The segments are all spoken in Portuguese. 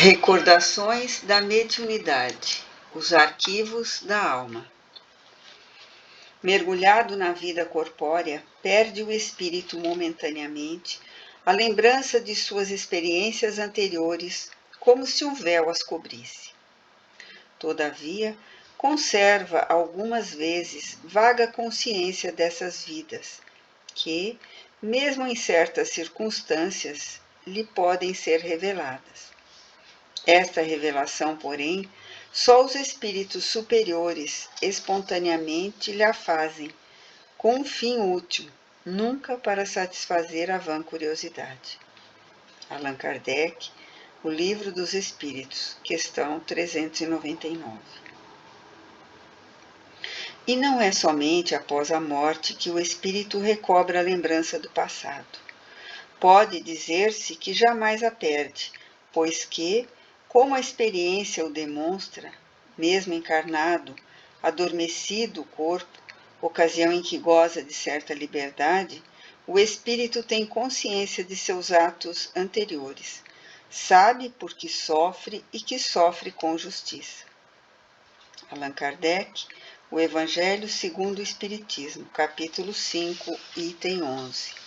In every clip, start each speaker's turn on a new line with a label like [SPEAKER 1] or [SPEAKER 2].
[SPEAKER 1] Recordações da mediunidade, os arquivos da alma. Mergulhado na vida corpórea, perde o espírito momentaneamente a lembrança de suas experiências anteriores, como se um véu as cobrisse. Todavia, conserva algumas vezes vaga consciência dessas vidas, que, mesmo em certas circunstâncias, lhe podem ser reveladas. Esta revelação, porém, só os espíritos superiores espontaneamente lhe a fazem, com um fim útil, nunca para satisfazer a vã curiosidade. Allan Kardec, O Livro dos Espíritos, questão 399. E não é somente após a morte que o espírito recobra a lembrança do passado. Pode dizer-se que jamais a perde, pois que, como a experiência o demonstra, mesmo encarnado, adormecido o corpo, ocasião em que goza de certa liberdade, o espírito tem consciência de seus atos anteriores, sabe por que sofre e que sofre com justiça. Allan Kardec, O Evangelho segundo o Espiritismo, capítulo 5, item 11.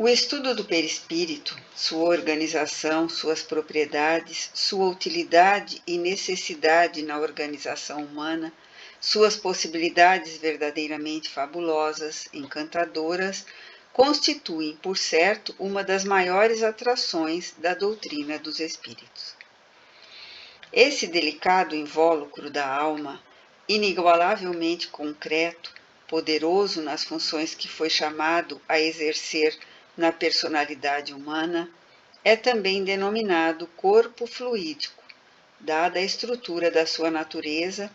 [SPEAKER 1] O estudo do perispírito, sua organização, suas propriedades, sua utilidade e necessidade na organização humana, suas possibilidades verdadeiramente fabulosas, encantadoras, constituem, por certo, uma das maiores atrações da doutrina dos espíritos. Esse delicado invólucro da alma, inigualavelmente concreto, poderoso nas funções que foi chamado a exercer na personalidade humana, é também denominado corpo fluídico, dada a estrutura da sua natureza,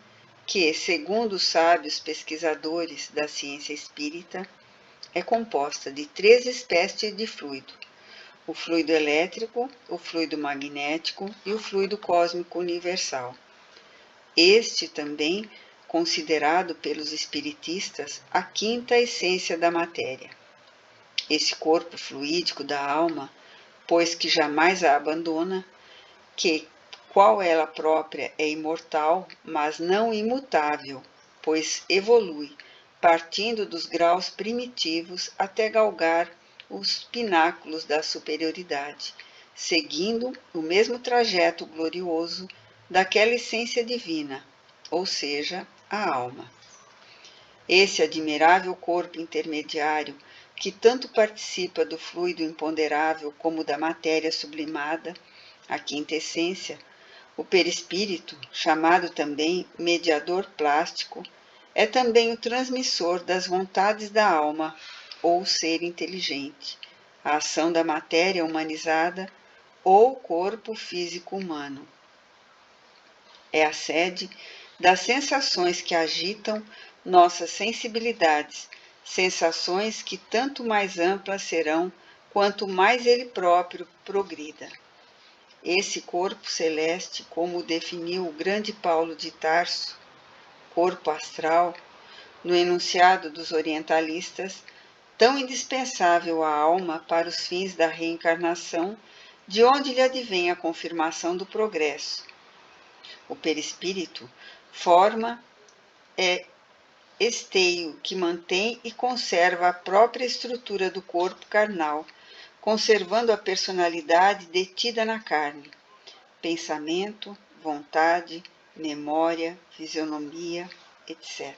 [SPEAKER 1] que, segundo os sábios pesquisadores da ciência espírita, é composta de 3 espécies de fluido: o fluido elétrico, o fluido magnético e o fluido cósmico universal. Este também, considerado pelos espiritistas a 5ª essência da matéria. Esse corpo fluídico da alma, pois que jamais a abandona, que, qual ela própria é imortal, mas não imutável, pois evolui, partindo dos graus primitivos até galgar os pináculos da superioridade, seguindo o mesmo trajeto glorioso daquela essência divina, ou seja, a alma. Esse admirável corpo intermediário, que tanto participa do fluido imponderável como da matéria sublimada, a 5ª essência, o perispírito, chamado também mediador plástico, é também o transmissor das vontades da alma, ou ser inteligente, a ação da matéria humanizada ou corpo físico humano. É a sede das sensações que agitam nossas sensibilidades, sensações que tanto mais amplas serão quanto mais ele próprio progrida. Esse corpo celeste, como o definiu o grande Paulo de Tarso, corpo astral, no enunciado dos orientalistas, tão indispensável à alma para os fins da reencarnação, de onde lhe advém a confirmação do progresso. O perispírito forma esteio que mantém e conserva a própria estrutura do corpo carnal, conservando a personalidade detida na carne, pensamento, vontade, memória, fisionomia, etc.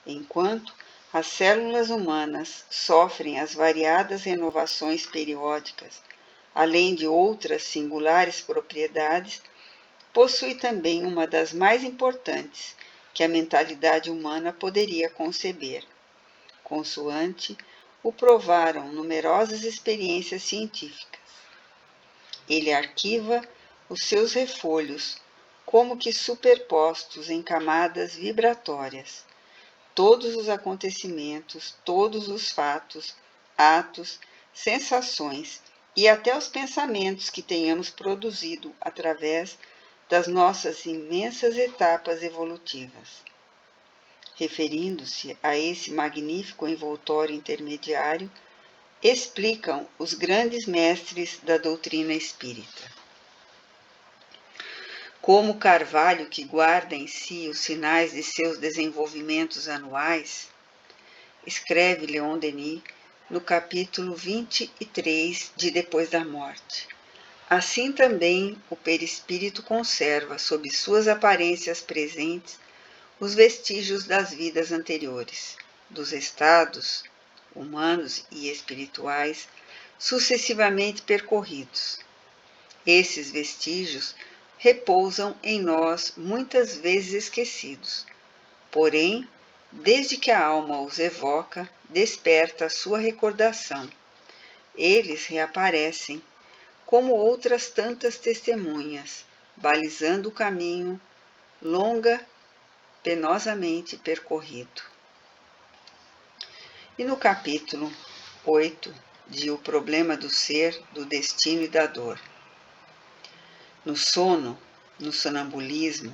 [SPEAKER 1] Enquanto as células humanas sofrem as variadas renovações periódicas, além de outras singulares propriedades, possui também uma das mais importantes que a mentalidade humana poderia conceber, consoante o provaram numerosas experiências científicas. Ele arquiva os seus refolhos, como que superpostos em camadas vibratórias, todos os acontecimentos, todos os fatos, atos, sensações e até os pensamentos que tenhamos produzido através das nossas imensas etapas evolutivas. Referindo-se a esse magnífico envoltório intermediário, explicam os grandes mestres da doutrina espírita. Como o carvalho que guarda em si os sinais de seus desenvolvimentos anuais, escreve Leon Denis no capítulo 23 de Depois da Morte. Assim também o perispírito conserva, sob suas aparências presentes, os vestígios das vidas anteriores, dos estados humanos e espirituais sucessivamente percorridos. Esses vestígios repousam em nós muitas vezes esquecidos, porém, desde que a alma os evoca, desperta a sua recordação. Eles reaparecem, como outras tantas testemunhas, balizando o caminho penosamente percorrido. E no capítulo 8 de O Problema do Ser, do Destino e da Dor. No sono, no sonambulismo,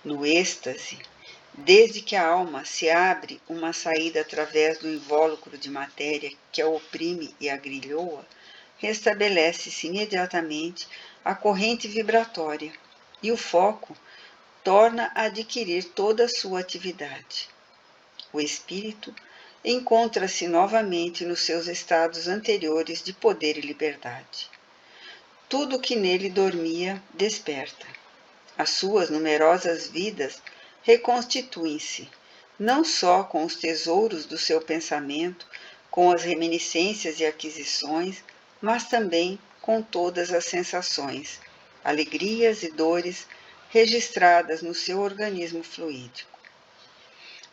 [SPEAKER 1] no êxtase, desde que a alma se abre uma saída através do invólucro de matéria que a oprime e agrilhoa, restabelece-se imediatamente a corrente vibratória e o foco torna a adquirir toda a sua atividade. O espírito encontra-se novamente nos seus estados anteriores de poder e liberdade. Tudo que nele dormia desperta. As suas numerosas vidas reconstituem-se, não só com os tesouros do seu pensamento, com as reminiscências e aquisições, mas também com todas as sensações, alegrias e dores registradas no seu organismo fluídico.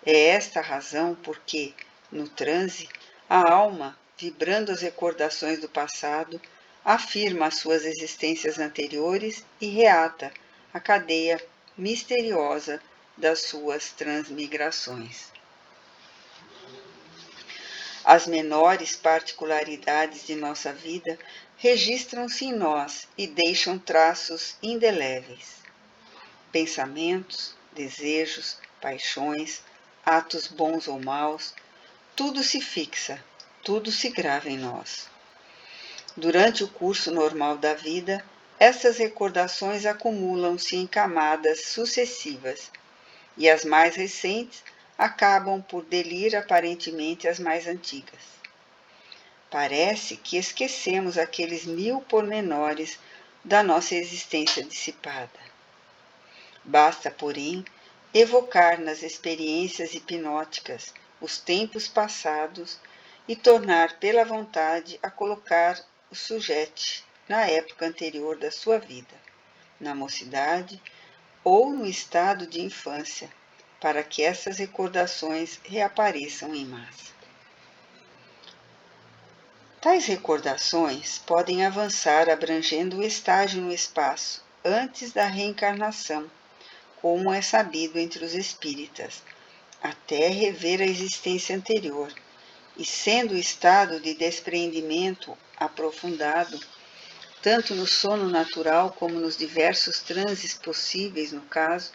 [SPEAKER 1] É esta a razão porque, no transe, a alma, vibrando as recordações do passado, afirma as suas existências anteriores e reata a cadeia misteriosa das suas transmigrações. As menores particularidades de nossa vida registram-se em nós e deixam traços indeléveis. Pensamentos, desejos, paixões, atos bons ou maus, tudo se fixa, tudo se grava em nós. Durante o curso normal da vida, essas recordações acumulam-se em camadas sucessivas, e as mais recentes acabam por delir aparentemente as mais antigas. Parece que esquecemos aqueles 1000 pormenores da nossa existência dissipada. Basta, porém, evocar nas experiências hipnóticas os tempos passados e tornar pela vontade a colocar o sujeito na época anterior da sua vida, na mocidade ou no estado de infância, para que essas recordações reapareçam em massa. Tais recordações podem avançar abrangendo o estágio no espaço antes da reencarnação, como é sabido entre os espíritas, até rever a existência anterior, e sendo o estado de despreendimento aprofundado, tanto no sono natural como nos diversos transes possíveis no caso,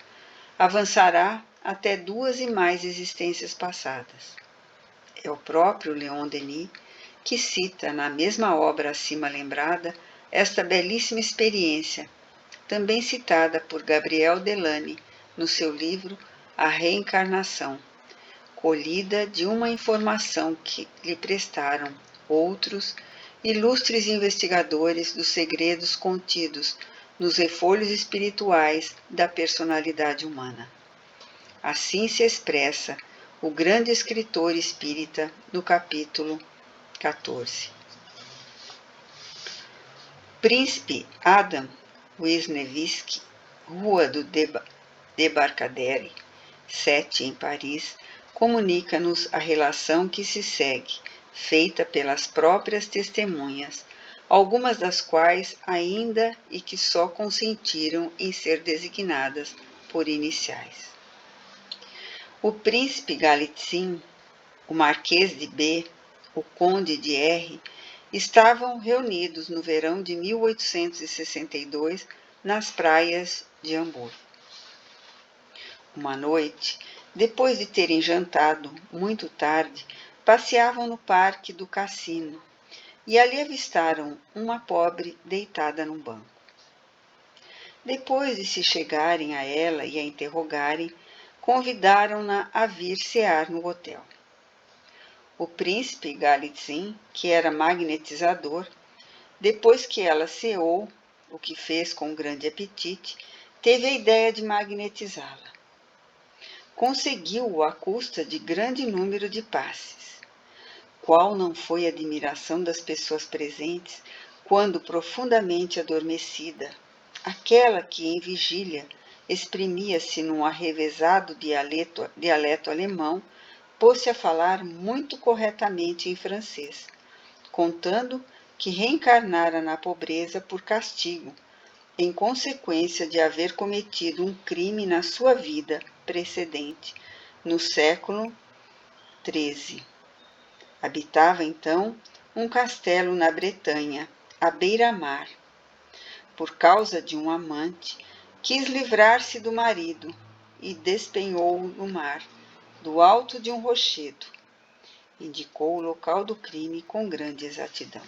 [SPEAKER 1] avançará até 2 e mais existências passadas. É o próprio Leon Denis que cita na mesma obra acima lembrada esta belíssima experiência, também citada por Gabriel Delany no seu livro A Reencarnação, colhida de uma informação que lhe prestaram outros ilustres investigadores dos segredos contidos nos refolhos espirituais da personalidade humana. Assim se expressa o grande escritor espírita no capítulo 14. Príncipe Adam Wisniewski, Rua do Debarcadere, 7, em Paris, comunica-nos a relação que se segue, feita pelas próprias testemunhas, algumas das quais ainda e que só consentiram em ser designadas por iniciais. O príncipe Galitzin, o marquês de B, o conde de R, estavam reunidos no verão de 1862 nas praias de Hamburgo. Uma noite, depois de terem jantado muito tarde, passeavam no parque do cassino e ali avistaram uma pobre deitada num banco. Depois de se chegarem a ela e a interrogarem, convidaram-na a vir cear no hotel. O príncipe Galitzin, que era magnetizador, depois que ela ceou, o que fez com grande apetite, teve a ideia de magnetizá-la. Conseguiu-o à custa de grande número de passes. Qual não foi a admiração das pessoas presentes quando, profundamente adormecida, aquela que em vigília exprimia-se num arrevezado dialeto alemão, pôs-se a falar muito corretamente em francês, contando que reencarnara na pobreza por castigo, em consequência de haver cometido um crime na sua vida precedente, no século XIII. Habitava então um castelo na Bretanha, à beira-mar. Por causa de um amante, quis livrar-se do marido e despenhou-o no mar, do alto de um rochedo. Indicou o local do crime com grande exatidão.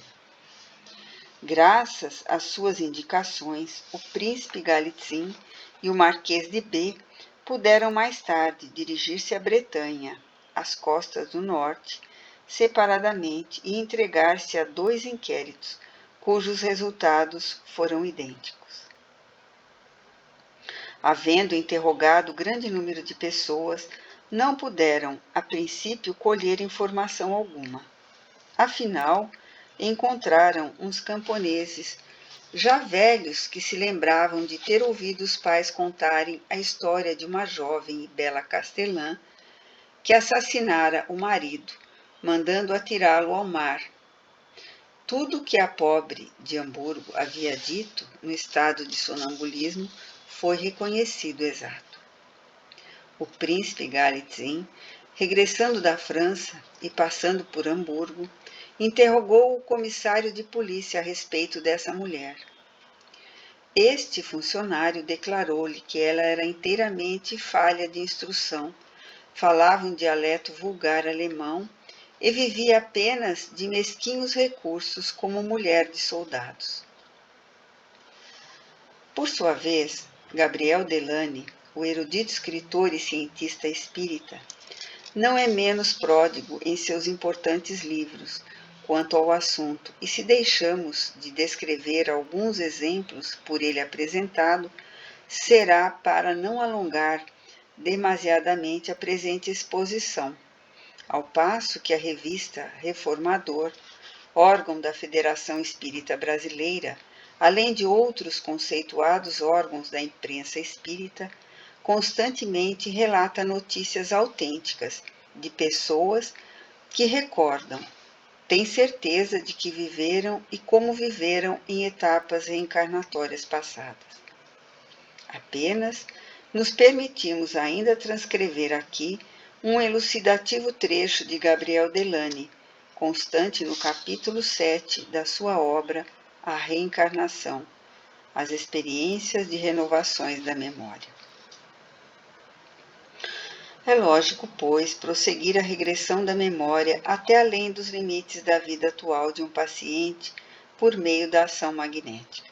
[SPEAKER 1] Graças às suas indicações, o príncipe Galitzin e o marquês de B puderam mais tarde dirigir-se à Bretanha, às costas do norte, separadamente e entregar-se a 2 inquéritos, cujos resultados foram idênticos. Havendo interrogado grande número de pessoas, não puderam, a princípio, colher informação alguma. Afinal, encontraram uns camponeses, já velhos, que se lembravam de ter ouvido os pais contarem a história de uma jovem e bela castelã que assassinara o marido, mandando atirá-lo ao mar. Tudo que a pobre de Hamburgo havia dito, no estado de sonambulismo, foi reconhecido exato. O príncipe Galitzin, regressando da França e passando por Hamburgo, interrogou o comissário de polícia a respeito dessa mulher. Este funcionário declarou-lhe que ela era inteiramente falha de instrução, falava um dialeto vulgar alemão e vivia apenas de mesquinhos recursos como mulher de soldados. Por sua vez, Gabriel Delany, o erudito escritor e cientista espírita, não é menos pródigo em seus importantes livros quanto ao assunto, e se deixamos de descrever alguns exemplos por ele apresentado, será para não alongar demasiadamente a presente exposição, ao passo que a revista Reformador, órgão da Federação Espírita Brasileira, além de outros conceituados órgãos da imprensa espírita, constantemente relata notícias autênticas de pessoas que recordam, têm certeza de que viveram e como viveram em etapas reencarnatórias passadas. Apenas nos permitimos ainda transcrever aqui um elucidativo trecho de Gabriel Delany, constante no capítulo 7 da sua obra A Reencarnação, as experiências de renovações da memória. É lógico, pois, prosseguir a regressão da memória até além dos limites da vida atual de um paciente por meio da ação magnética.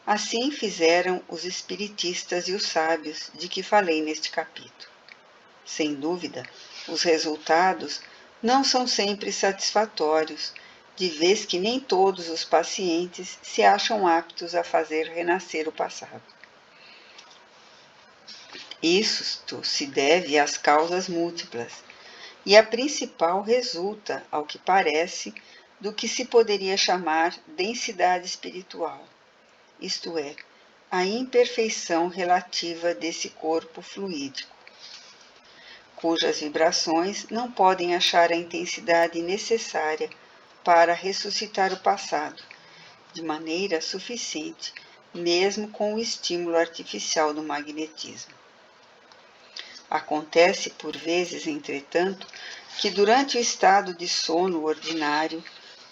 [SPEAKER 1] Assim fizeram os espiritistas e os sábios de que falei neste capítulo. Sem dúvida, os resultados não são sempre satisfatórios, de vez que nem todos os pacientes se acham aptos a fazer renascer o passado. Isto se deve às causas múltiplas, e a principal resulta, ao que parece, do que se poderia chamar densidade espiritual, isto é, a imperfeição relativa desse corpo fluídico, cujas vibrações não podem achar a intensidade necessária para ressuscitar o passado, de maneira suficiente, mesmo com o estímulo artificial do magnetismo. Acontece por vezes, entretanto, que durante o estado de sono ordinário,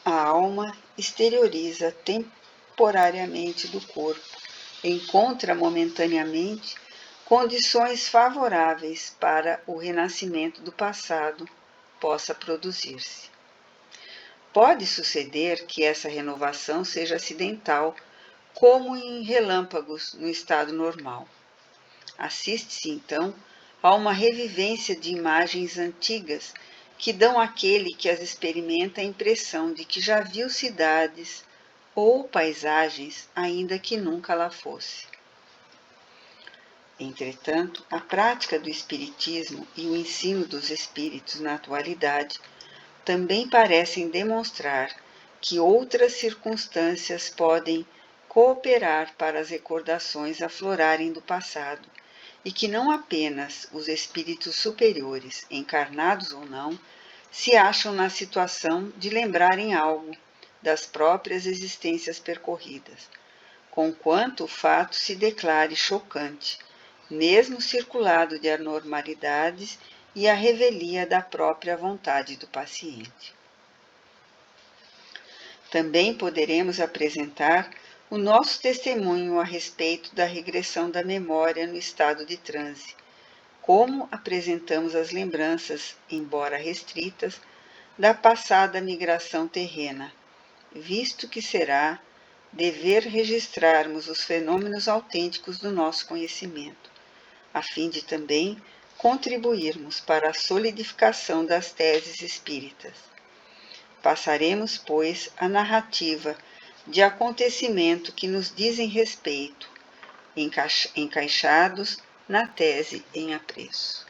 [SPEAKER 1] a alma exterioriza temporariamente do corpo, encontra momentaneamente condições favoráveis para o renascimento do passado possa produzir-se. Pode suceder que essa renovação seja acidental, como em relâmpagos no estado normal. Assiste-se, então, a uma revivência de imagens antigas que dão àquele que as experimenta a impressão de que já viu cidades ou paisagens, ainda que nunca lá fosse. Entretanto, a prática do espiritismo e o ensino dos espíritos na atualidade também parecem demonstrar que outras circunstâncias podem cooperar para as recordações aflorarem do passado, e que não apenas os espíritos superiores, encarnados ou não, se acham na situação de lembrarem algo das próprias existências percorridas, conquanto o fato se declare chocante, mesmo circulado de anormalidades e a revelia da própria vontade do paciente. Também poderemos apresentar o nosso testemunho a respeito da regressão da memória no estado de transe, como apresentamos as lembranças, embora restritas, da passada migração terrena, visto que será dever registrarmos os fenômenos autênticos do nosso conhecimento, a fim de também contribuirmos para a solidificação das teses espíritas. Passaremos, pois, a narrativa de acontecimento que nos dizem respeito, encaixados na tese em apreço.